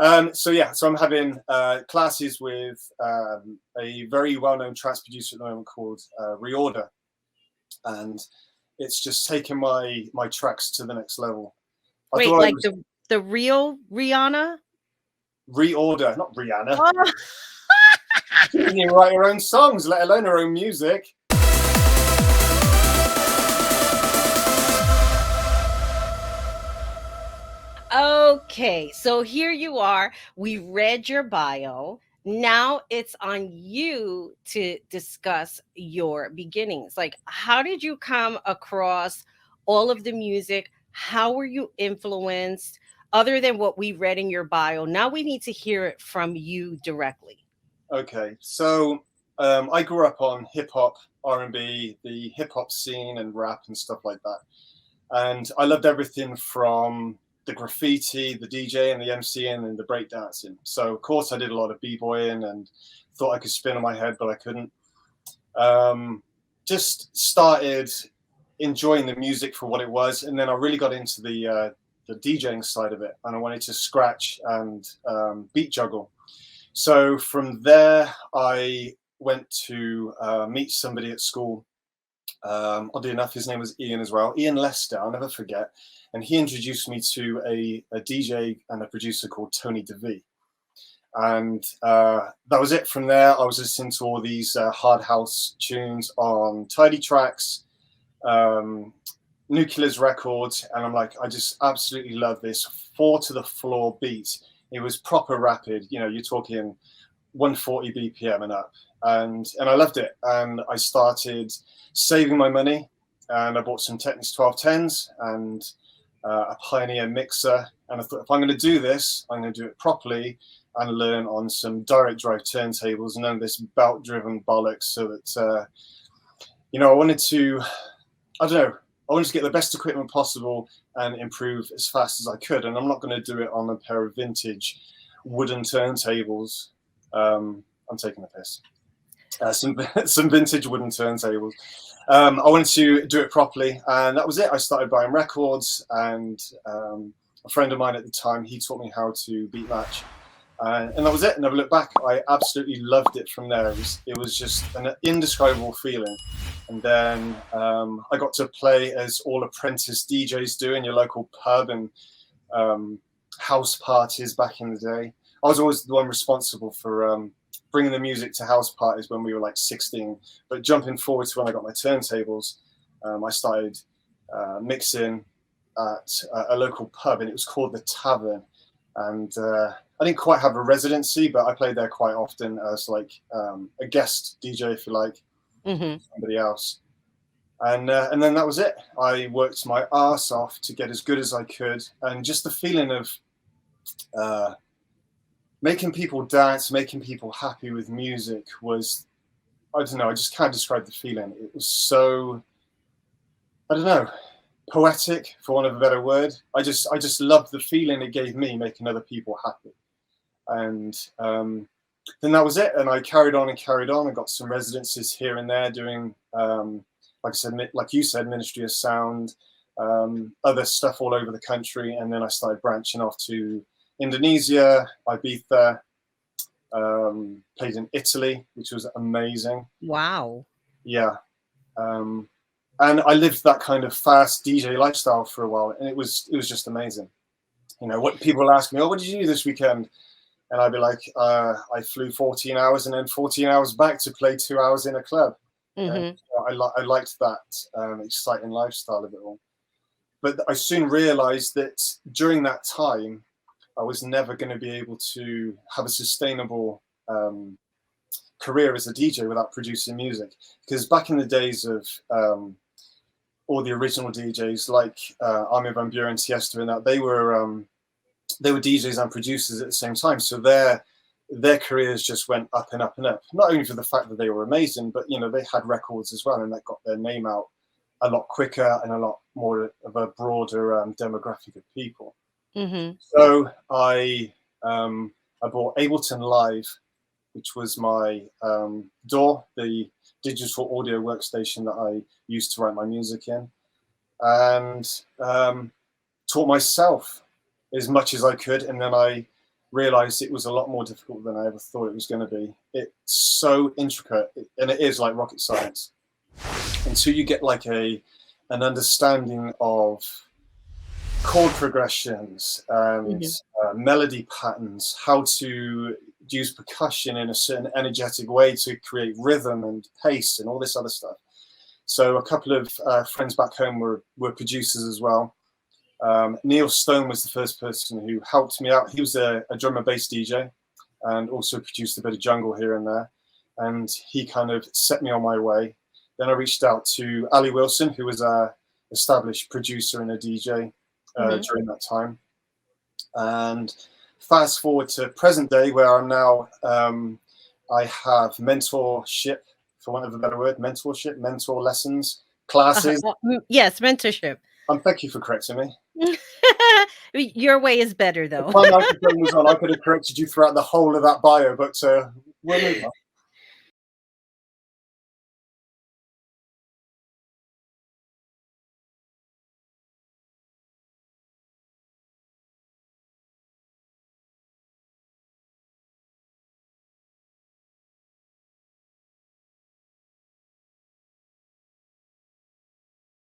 So I'm having classes with a very well-known trance producer at the moment called Reorder, and it's just taken my tracks to the next level. Wait, like the real Rihanna? Reorder, not Rihanna. Oh. She doesn't even write her own songs, let alone her own music. Okay, so here you are. We read your bio. Now it's on you to discuss your beginnings. Like, how did you come across all of the music? How were you influenced? Other than what we read in your bio, now we need to hear it from you directly. Okay, so I grew up on hip hop, R&B, the hip hop scene and rap and stuff like that. And I loved everything from the graffiti, the DJ and the MCing and the breakdancing. So of course I did a lot of b-boying and thought I could spin on my head, but I couldn't. Just started enjoying the music for what it was. And then I really got into the DJing side of it. And I wanted to scratch and beat juggle. So from there, I went to meet somebody at school. Oddly enough, his name was Ian as well. Ian Lester, I'll never forget. And he introduced me to a DJ and a producer called Tony DeVee. And that was it. From there, I was listening to all these hard house tunes on Tidy Tracks, Nuclear's records. And I'm like, I just absolutely love this 4 to the floor beat. It was proper rapid. You know, you're talking 140 BPM and up. And I loved it. And I started saving my money. And I bought some Technics 1210s and a Pioneer mixer. And I thought, if I'm going to do this, I'm going to do it properly and learn on some direct drive turntables, none of this belt driven bollocks. So that, you know, I wanted to get the best equipment possible and improve as fast as I could. And I'm not going to do it on a pair of vintage wooden turntables. I'm taking the piss. Some vintage wooden turntables. I wanted to do it properly, and that was it. I started buying records, and a friend of mine at the time, he taught me how to beat match, and that was it. Never looked back. I absolutely loved it from there. It was just an indescribable feeling. And then I got to play as all apprentice DJs do in your local pub and house parties back in the day. I was always the one responsible for bringing the music to house parties when we were like 16. But jumping forward to when I got my turntables, I started mixing at a local pub, and it was called the Tavern. And I didn't quite have a residency, but I played there quite often as like a guest DJ, if you like, somebody else. And then that was it. I worked my arse off to get as good as I could. And just the feeling of making people dance, making people happy with music was, I don't know, I just can't describe the feeling. It was so, I don't know, poetic, for want of a better word. I just loved the feeling it gave me making other people happy. And then that was it. And I carried on. I got some residencies here and there doing, like I said, like you said, Ministry of Sound, other stuff all over the country. And then I started branching off to Indonesia, Ibiza, played in Italy, which was amazing. Wow. Yeah. And I lived that kind of fast DJ lifestyle for a while, and it was just amazing. You know, what people ask me, oh, what did you do this weekend? And I'd be like, I flew 14 hours and then 14 hours back to play 2 hours in a club. And, you know, I liked that exciting lifestyle of it all. But I soon realized that during that time, I was never going to be able to have a sustainable career as a DJ without producing music. Because back in the days of all the original DJs like Armin van Buuren, Tiesto, and that, they were DJs and producers at the same time. So their careers just went up and up and up. Not only for the fact that they were amazing, but you know, they had records as well, and that got their name out a lot quicker and a lot more of a broader demographic of people. So I bought Ableton Live, which was my DAW, the digital audio workstation that I used to write my music in, and taught myself as much as I could. And then I realized it was a lot more difficult than I ever thought it was going to be. It's so intricate, and it is like rocket science. Until you get like an understanding of chord progressions and melody patterns, how to use percussion in a certain energetic way to create rhythm and pace and all this other stuff. So a couple of friends back home were producers as well. Neil Stone was the first person who helped me out. He was a drum and bass DJ and also produced a bit of jungle here and there. And he kind of set me on my way. Then I reached out to Ali Wilson, who was an established producer and a DJ during that time. And fast forward to present day, where I'm now, I have mentorship, for want of a better word, mentor lessons, classes. Yes, mentorship. Thank you for correcting me. Your way is better, though. If my microphone was on, I could have corrected you throughout the whole of that bio, but we'll move on.